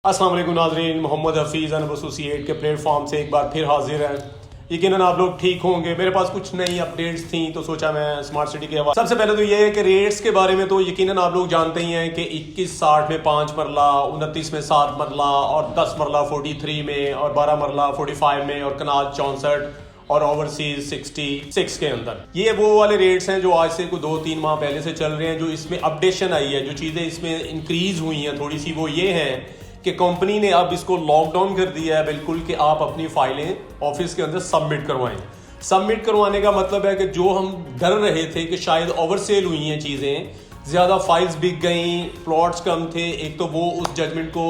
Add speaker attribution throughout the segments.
Speaker 1: अस्सलाम वालेकुम नाज़रीन, मोहम्मद हफीज़ अनब एसोसिएट के प्लेटफॉर्म से एक बार फिर हाजिर हैं। यकीनन आप लोग ठीक होंगे। मेरे पास कुछ नई अपडेट्स थी तो सोचा मैं स्मार्ट सिटी के हवाले। सबसे पहले तो ये है कि रेट्स के बारे में तो यकीनन आप लोग जानते ही हैं कि 2160 में 5 मरला, 29 में 7 मरला और 10 मरला 43 में और 12 मरला 45 में और कनाल 64 और ओवरसीज 66 के अंदर। ये वो वाले रेट्स हैं जो आज से कुछ 2-3 माह पहले से चल रहे हैं। जो इसमें अपडेशन आई है, जो चीज़ें इसमें इंक्रीज हुई हैं थोड़ी सी, वो ये है कि कंपनी ने अब इसको लॉकडाउन कर दिया है बिल्कुल कि आप अपनी फाइलें ऑफिस के अंदर सबमिट करवाएं। सबमिट करवाने का मतलब है कि जो हम डर रहे थे कि शायद ओवरसेल हुई हैं चीज़ें, ज़्यादा फाइल्स बिक गई, प्लॉट्स कम थे, एक तो वो उस जजमेंट को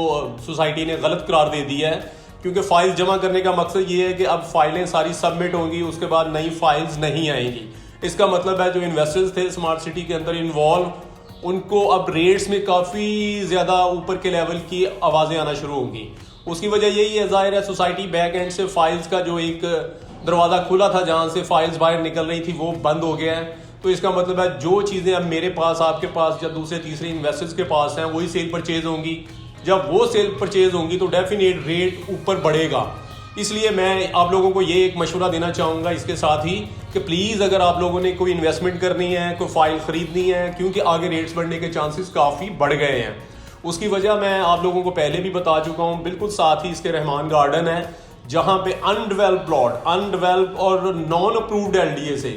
Speaker 1: सोसाइटी ने गलत करार दे दिया है, क्योंकि फाइल्स जमा करने का मकसद ये है कि अब फाइलें सारी सबमिट होंगी, उसके बाद नई फाइल्स नहीं आएंगी। इसका मतलब है जो इन्वेस्टर्स थे स्मार्ट सिटी के अंदर इन्वॉल्व, उनको अब रेट्स में काफ़ी ज़्यादा ऊपर के लेवल की आवाज़ें आना शुरू होंगी। उसकी वजह यही है, ज़ाहिर है सोसाइटी बैक एंड से फाइल्स का जो एक दरवाज़ा खुला था जहाँ से फाइल्स बाहर निकल रही थी वो बंद हो गया है। तो इसका मतलब है जो चीज़ें अब मेरे पास, आपके पास, या दूसरे तीसरे इन्वेस्टर्स के पास हैं, वही सेल परचेज होंगी। जब वो सेल परचेज होंगी तो डेफिनेट रेट ऊपर बढ़ेगा। इसलिए मैं आप लोगों को ये एक मशवरा देना चाहूँगा इसके साथ ही कि प्लीज़ अगर आप लोगों ने कोई इन्वेस्टमेंट करनी है, कोई फाइल ख़रीदनी है, क्योंकि आगे रेट्स बढ़ने के चांसेस काफ़ी बढ़ गए हैं। उसकी वजह मैं आप लोगों को पहले भी बता चुका हूँ। बिल्कुल साथ ही इसके रहमान गार्डन है जहाँ पे अनडेवलप प्लॉट, अनडेवलप और नॉन अप्रूव्ड LDA से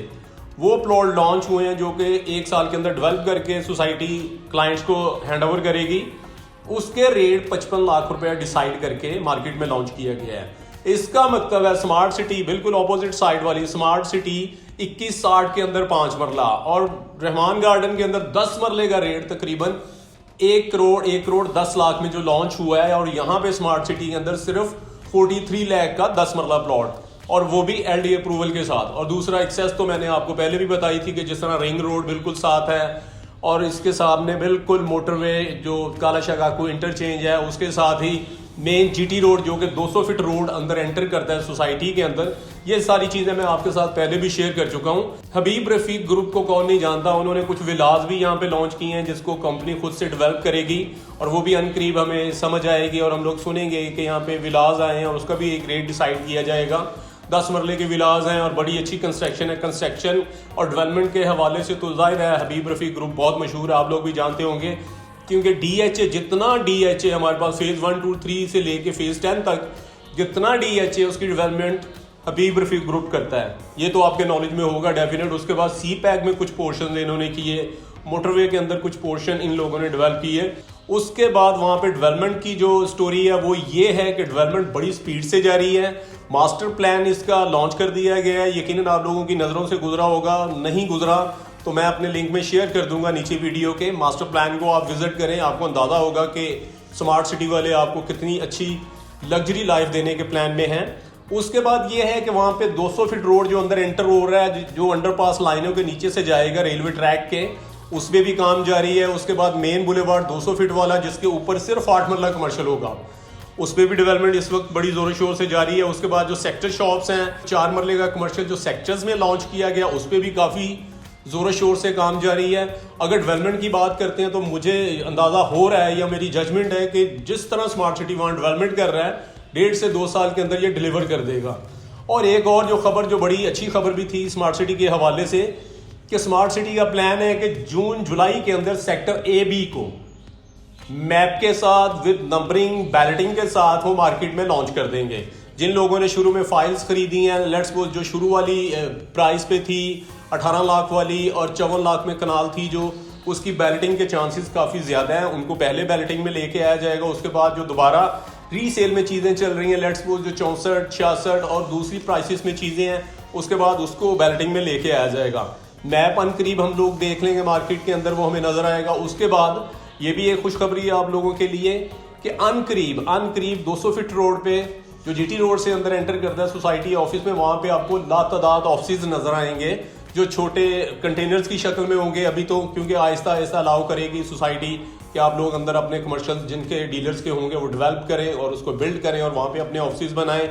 Speaker 1: वो प्लॉट लॉन्च हुए हैं जो कि 1 साल के अंदर डेवलप करके सोसाइटी क्लाइंट्स को हैंड ओवर करेगी। उसके रेट 55 लाख रुपया डिसाइड करके मार्केट में लॉन्च किया गया है। इसका मतलब है स्मार्ट सिटी, बिल्कुल ऑपोजिट साइड वाली स्मार्ट सिटी 2160 के अंदर 5 मरला और रहमान गार्डन के अंदर 10 मरले का रेट तकरीबन 1 करोड़ 10 लाख में जो लॉन्च हुआ है। और यहाँ पे स्मार्ट सिटी के अंदर सिर्फ 43 लाख का 10 मरला प्लॉट, और वो भी LDA अप्रूवल के साथ। और दूसरा एक्सेस तो मैंने आपको पहले भी बताई थी कि जिस तरह रिंग रोड बिल्कुल साथ है और इसके सामने बिल्कुल मोटरवे जो काला शकाकू इंटरचेंज है, उसके साथ ही मेन GT रोड जो कि 200 फीट रोड अंदर एंटर करता है सोसाइटी के अंदर। ये सारी चीज़ें मैं आपके साथ पहले भी शेयर कर चुका हूँ। हबीब रफीक ग्रुप को कौन नहीं जानता, उन्होंने कुछ विलाज भी यहाँ पे लॉन्च किए हैं जिसको कंपनी खुद से डेवलप करेगी और वो भी अनकरीब हमें समझ आएगी और हम लोग सुनेंगे कि यहाँ पे विलाज आए हैं और उसका भी एक रेट डिसाइड किया जाएगा। 10 मरले के विलाज हैं और बड़ी अच्छी कंस्ट्रक्शन है। कंस्ट्रक्शन और डेवलपमेंट के हवाले से तो जाहिर है हबीब रफीक ग्रुप बहुत मशहूर है, आप लोग भी जानते होंगे, क्योंकि DHA, जितना DHA हमारे पास फेज़ 1, 2, 3 से लेके फेज़ 10 तक जितना DHA उसकी डेवलपमेंट हबीब रफीक ग्रुप करता है। ये तो आपके नॉलेज में होगा डेफिनेट। उसके बाद CPEC में कुछ पोर्शन इन्होंने किए, मोटरवे के अंदर कुछ पोर्शन इन लोगों ने डेवलप किए। उसके बाद वहाँ पे डेवलपमेंट की जो स्टोरी है वो ये है कि डेवलपमेंट बड़ी स्पीड से जारी है। मास्टर प्लान इसका लॉन्च कर दिया गया है। यकीनन आप लोगों की नज़रों से गुजरा होगा, नहीं गुजरा तो मैं अपने लिंक में शेयर कर दूंगा नीचे वीडियो के। मास्टर प्लान को आप विजिट करें, आपको अंदाज़ा होगा कि स्मार्ट सिटी वाले आपको कितनी अच्छी लग्जरी लाइफ देने के प्लान में हैं। उसके बाद ये है कि वहाँ पे 200 फीट रोड जो अंदर एंटर हो रहा है, जो अंडरपास लाइनों के नीचे से जाएगा रेलवे ट्रैक के, उस पर भी काम जारी है। उसके बाद मेन बुलेवार्ड 200 फीट वाला जिसके ऊपर सिर्फ 8 मरला कमर्शियल होगा, उस पर भी डेवलपमेंट इस वक्त बड़ी जोरों शोर से जारी है। उसके बाद जो सेक्टर शॉप्स हैं, 4 मरले का कमर्शियल जो सेक्टर्स में लॉन्च किया गया, उस पर भी काफ़ी जोरों शोर से काम जारी है। अगर डेवलपमेंट की बात करते हैं तो मुझे अंदाज़ा हो रहा है या मेरी जजमेंट है कि जिस तरह स्मार्ट सिटी वहाँ डेवलपमेंट कर रहा है, 1.5 से 2 साल के अंदर ये डिलीवर कर देगा। और एक और जो खबर, जो बड़ी अच्छी खबर भी थी स्मार्ट सिटी के हवाले से, कि स्मार्ट सिटी का प्लान है कि जून जुलाई के अंदर सेक्टर AB को मैप के साथ विद नंबरिंग बैलेटिंग के साथ वो मार्केट में लॉन्च कर देंगे। जिन लोगों ने शुरू में फाइल्स खरीदी हैं, लेट्स सपोज जो शुरू वाली प्राइस पे थी 18 लाख वाली और 54 लाख में कनाल थी, जो उसकी बैलेटिंग के चांसेस काफ़ी ज़्यादा हैं, उनको पहले बैलेटिंग में लेके आया जाएगा। उसके बाद जो दोबारा रीसेल में चीज़ें चल रही हैं, लेट्स सपोज जो 64, 66 और दूसरी प्राइसेस में चीज़ें हैं, उसके बाद उसको बैलेटिंग में लेके आया जाएगा। मैप अनकरीब हम लोग देख लेंगे मार्केट के अंदर, वो हमें नज़र आएगा। उसके बाद ये भी एक खुशखबरी है आप लोगों के लिए कि अनकरीब 200 फीट रोड पे जो GT रोड से अंदर एंटर करता है सोसाइटी ऑफिस में, वहाँ पे आपको लातादाद ऑफिस नजर आएंगे जो छोटे कंटेनर्स की शक्ल में होंगे। अभी तो क्योंकि आहिस्ता आहिस्ता अलाउ करेगी सोसाइटी कि आप लोग अंदर अपने कमर्शियल जिनके डीलर्स के होंगे वो डेवलप करें और उसको बिल्ड करें और वहाँ पे अपने ऑफिस बनाएं।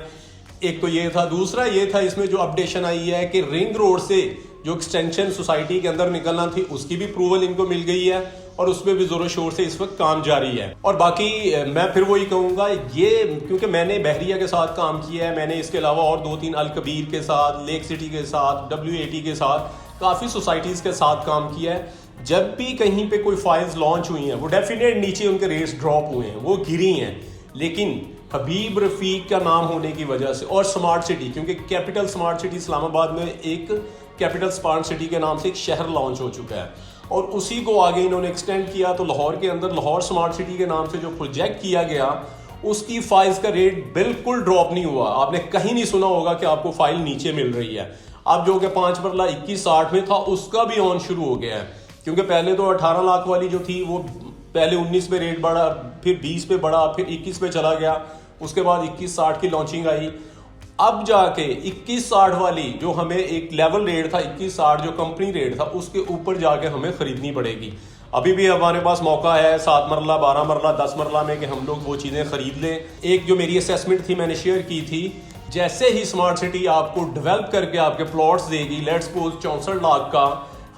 Speaker 1: एक तो ये था। दूसरा ये था इसमें जो अपडेशन आई है कि रिंग रोड से जो एक्सटेंशन सोसाइटी के अंदर निकलना थी उसकी भी अप्रूवल इनको मिल गई है और उसमें भी जोरों शोर से इस वक्त काम जारी है। और बाकी मैं फिर वही कहूँगा, ये क्योंकि मैंने बहरिया के साथ काम किया है, मैंने इसके अलावा और 2-3 अल कबीर के साथ, लेक सिटी के साथ, WAT के साथ, काफ़ी सोसाइटीज़ के साथ काम किया है। जब भी कहीं पे कोई फाइल्स लॉन्च हुई हैं वो डेफिनेट नीचे उनके रेट्स ड्रॉप हुए हैं, वो गिरी हैं, लेकिन हबीब रफ़ीक का नाम होने की वजह से और स्मार्ट सिटी, क्योंकि कैपिटल स्मार्ट सिटी इस्लामाबाद में एक कैपिटल स्मार्ट सिटी के नाम से एक शहर लॉन्च हो चुका है और उसी को आगे इन्होंने एक्सटेंड किया। तो लाहौर के अंदर लाहौर स्मार्ट सिटी के नाम से जो प्रोजेक्ट किया गया उसकी फाइल्स का रेट बिल्कुल ड्रॉप नहीं हुआ। आपने कहीं नहीं सुना होगा कि आपको फाइल नीचे मिल रही है। अब जो कि 5 मरला 2160 में था उसका भी ऑन शुरू हो गया है, क्योंकि पहले तो 18 लाख वाली जो थी वो पहले 19 पे रेट बढ़ा, फिर 20 पे बढ़ा, फिर 21 पे चला गया, उसके बाद 2160 की लॉन्चिंग आई। अब जाके 2160 वाली जो हमें एक लेवल रेट था 2160 जो कंपनी रेट था उसके ऊपर जाके हमें खरीदनी पड़ेगी। अभी भी हमारे पास मौका है 7 मरला 12 मरला 10 मरला में कि हम लोग वो चीज़ें खरीद लें। एक जो मेरी असेसमेंट थी मैंने शेयर की थी, जैसे ही स्मार्ट सिटी आपको डेवलप करके आपके प्लॉट्स देगी, लेट्स सपोज 64 लाख का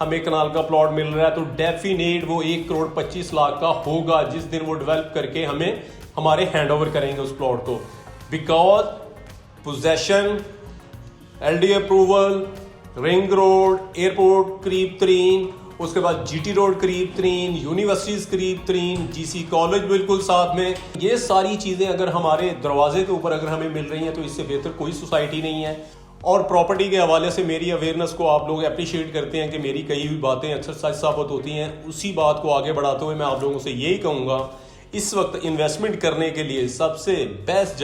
Speaker 1: हमें कनाल का प्लॉट मिल रहा है तो डेफिनेट वो 1 करोड़ 25 लाख का होगा जिस दिन वो डेवलप करके हमें हमारे हैंड ओवर करेंगे उस प्लॉट को। Because possession, LD approval, ring road, airport करीब तरीन, उसके बाद GT रोड करीब तरीन, यूनिवर्सिटीज करीब तरीन, GC कॉलेज बिल्कुल साथ में। ये सारी चीज़ें अगर हमारे दरवाजे के ऊपर अगर हमें मिल रही हैं तो इससे बेहतर कोई सोसाइटी नहीं है। और प्रॉपर्टी के हवाले से मेरी अवेयरनेस को आप लोग अप्रिशिएट करते हैं कि मेरी कई हुई बातें अक्सर सच साबित होती हैं। उसी बात को आगे बढ़ाते हुए मैं आप लोगों से यही कहूँगा, इस वक्त इन्वेस्टमेंट करने के लिए सबसे बेस्ट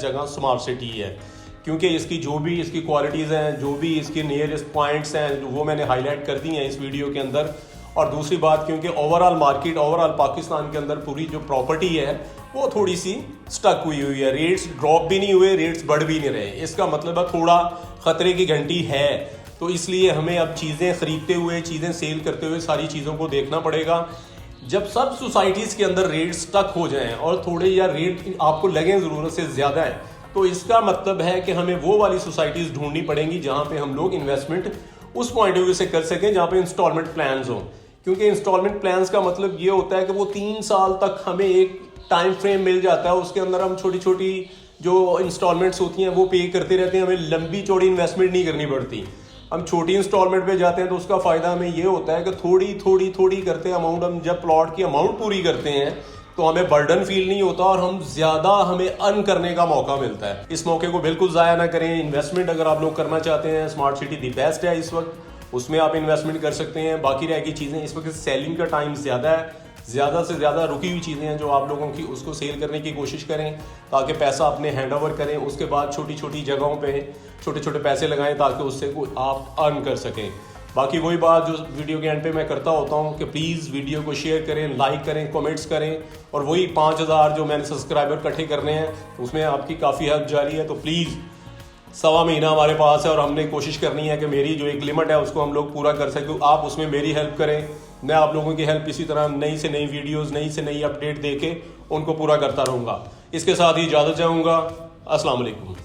Speaker 1: जगह स्मार्ट सिटी है, क्योंकि इसकी जो भी इसकी क्वालिटीज़ हैं, जो भी इसके नियरेस्ट पॉइंट्स हैं, वो मैंने हाईलाइट कर दी हैं इस वीडियो के अंदर। और दूसरी बात, क्योंकि ओवरऑल मार्केट, ओवरऑल पाकिस्तान के अंदर पूरी जो प्रॉपर्टी है वो थोड़ी सी स्टक हुई है, रेट्स ड्रॉप भी नहीं हुए, रेट्स बढ़ भी नहीं रहे। इसका मतलब है थोड़ा खतरे की घंटी है। तो इसलिए हमें अब चीज़ें खरीदते हुए, चीज़ें सेल करते हुए सारी चीज़ों को देखना पड़ेगा। जब सब सोसाइटीज़ के अंदर रेट स्टक हो जाएं और थोड़े या रेट आपको लगें ज़रूरत से ज़्यादा है, तो इसका मतलब है कि हमें वो वाली सोसाइटीज़ ढूंढनी पड़ेंगी जहाँ पे हम लोग इन्वेस्टमेंट उस पॉइंट ऑफ व्यू से कर सकें जहाँ पे इंस्टॉलमेंट प्लान्स हों। क्योंकि इंस्टॉलमेंट प्लान्स का मतलब ये होता है कि वो 3 साल तक हमें एक टाइम फ्रेम मिल जाता है, उसके अंदर हम छोटी छोटी जो इंस्टॉलमेंट्स होती हैं वो पे करते रहते हैं, हमें लंबी चौड़ी इन्वेस्टमेंट नहीं करनी पड़ती। हम छोटी इंस्टॉलमेंट पे जाते हैं तो उसका फ़ायदा हमें ये होता है कि थोड़ी करते अमाउंट, हम जब प्लॉट की अमाउंट पूरी करते हैं तो हमें बर्डन फील नहीं होता और हम ज़्यादा हमें अर्न करने का मौका मिलता है। इस मौके को बिल्कुल ज़ाया ना करें। इन्वेस्टमेंट अगर आप लोग करना चाहते हैं, स्मार्ट सिटी दी बेस्ट है इस वक्त, उसमें आप इन्वेस्टमेंट कर सकते हैं। बाकी रह की चीज़ें, इस वक्त सेलिंग का टाइम ज़्यादा है, ज़्यादा से ज़्यादा रुकी हुई चीज़ें हैं जो आप लोगों की, उसको सेल करने की कोशिश करें ताकि पैसा अपने हैंड ओवर करें। उसके बाद छोटी छोटी जगहों पे छोटे छोटे पैसे लगाएं ताकि उससे कोई आप अर्न कर सकें। बाकी वही बात जो वीडियो के एंड पे मैं करता होता हूँ कि प्लीज़ वीडियो को शेयर करें, लाइक करें, कमेंट्स करें, और वही 5000 जो मैंने सब्सक्राइबर इकट्ठे करने हैं उसमें आपकी काफ़ी हेल्प जारी है। तो प्लीज़, 1.25 महीना हमारे पास है और हमने कोशिश करनी है कि मेरी जो एक लिमिट है उसको हम लोग पूरा कर सकें। आप उसमें मेरी हेल्प करें, मैं आप लोगों की हेल्प इसी तरह नई से नई वीडियोस, नई से नई अपडेट दे के उनको पूरा करता रहूँगा। इसके साथ ही इजाज़त चाहूँगा। अस्सलाम वालेकुम।